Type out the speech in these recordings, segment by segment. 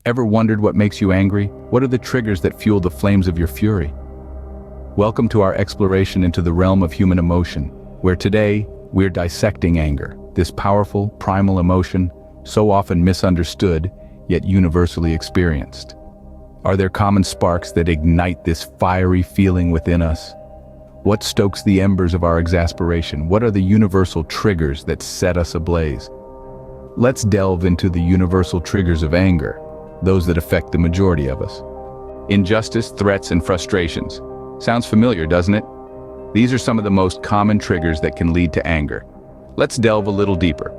Ever wondered what makes you angry? What are the triggers that fuel the flames of your fury? Welcome to our exploration into the realm of human emotion, where today we're dissecting anger, this powerful, primal emotion, so often misunderstood, yet universally experienced. Are there common sparks that ignite this fiery feeling within us? What stokes the embers of our exasperation? What are the universal triggers that set us ablaze? Let's delve into the universal triggers of anger, those that affect the majority of us. Injustice, threats, and frustrations. Sounds familiar, doesn't it? These are some of the most common triggers that can lead to anger. Let's delve a little deeper.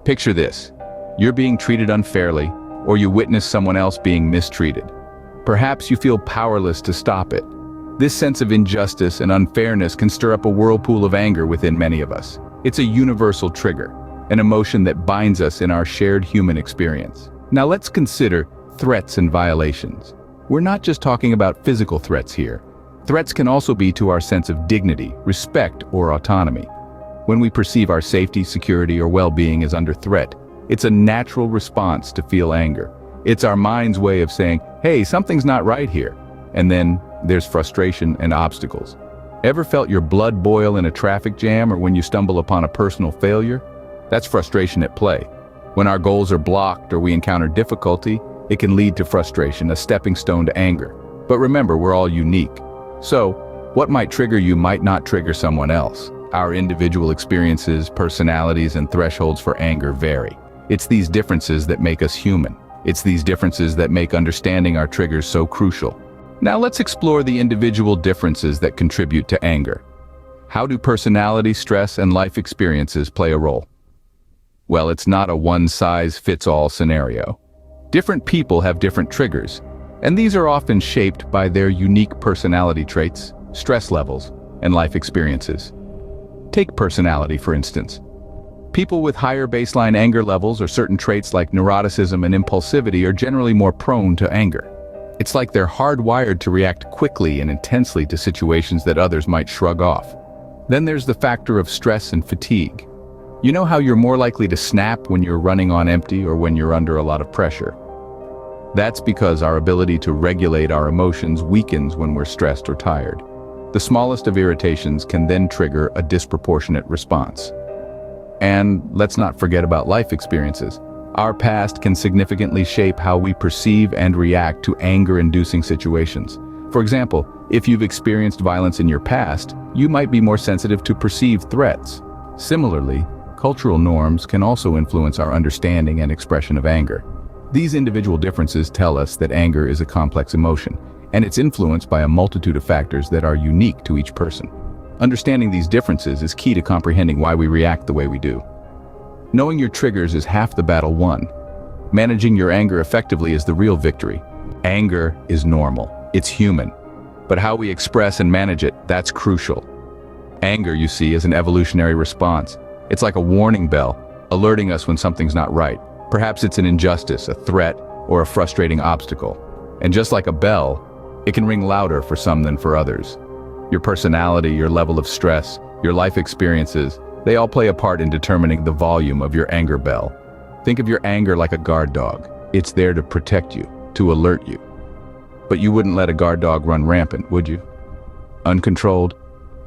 Picture this. You're being treated unfairly, or you witness someone else being mistreated. Perhaps you feel powerless to stop it. This sense of injustice and unfairness can stir up a whirlpool of anger within many of us. It's a universal trigger, an emotion that binds us in our shared human experience. Now let's consider threats and violations. We're not just talking about physical threats here. Threats can also be to our sense of dignity, respect, or autonomy. When we perceive our safety, security, or well-being as under threat, it's a natural response to feel anger. It's our mind's way of saying, hey, something's not right here. And then there's frustration and obstacles. Ever felt your blood boil in a traffic jam or when you stumble upon a personal failure? That's frustration at play. When our goals are blocked or we encounter difficulty, it can lead to frustration, a stepping stone to anger. But remember, we're all unique. So, what might trigger you might not trigger someone else. Our individual experiences, personalities, and thresholds for anger vary. It's these differences that make us human. It's these differences that make understanding our triggers so crucial. Now let's explore the individual differences that contribute to anger. How do personality, stress, and life experiences play a role? Well, it's not a one-size-fits-all scenario. Different people have different triggers, and these are often shaped by their unique personality traits, stress levels, and life experiences. Take personality, for instance. People with higher baseline anger levels or certain traits like neuroticism and impulsivity are generally more prone to anger. It's like they're hardwired to react quickly and intensely to situations that others might shrug off. Then there's the factor of stress and fatigue. You know how you're more likely to snap when you're running on empty or when you're under a lot of pressure? That's because our ability to regulate our emotions weakens when we're stressed or tired. The smallest of irritations can then trigger a disproportionate response. And let's not forget about life experiences. Our past can significantly shape how we perceive and react to anger-inducing situations. For example, if you've experienced violence in your past, you might be more sensitive to perceived threats. Similarly, cultural norms can also influence our understanding and expression of anger. These individual differences tell us that anger is a complex emotion, and it's influenced by a multitude of factors that are unique to each person. Understanding these differences is key to comprehending why we react the way we do. Knowing your triggers is half the battle won. Managing your anger effectively is the real victory. Anger is normal. It's human. But how we express and manage it, that's crucial. Anger, you see, is an evolutionary response. It's like a warning bell, alerting us when something's not right. Perhaps it's an injustice, a threat, or a frustrating obstacle. And just like a bell, it can ring louder for some than for others. Your personality, your level of stress, your life experiences, they all play a part in determining the volume of your anger bell. Think of your anger like a guard dog. It's there to protect you, to alert you. But you wouldn't let a guard dog run rampant, would you? Uncontrolled,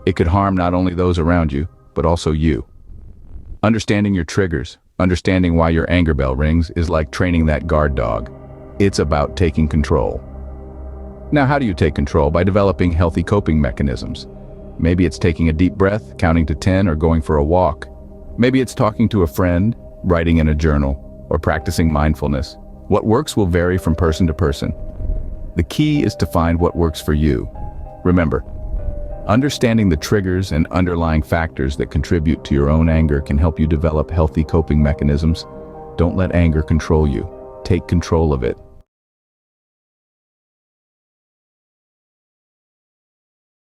it could harm not only those around you, but also you. Understanding your triggers, understanding why your anger bell rings is like training that guard dog. It's about taking control. Now, how do you take control? By developing healthy coping mechanisms. Maybe it's taking a deep breath, counting to 10, or going for a walk. Maybe it's talking to a friend, writing in a journal, or practicing mindfulness. What works will vary from person to person. The key is to find what works for you. Remember, understanding the triggers and underlying factors that contribute to your own anger can help you develop healthy coping mechanisms. Don't let anger control you. Take control of it.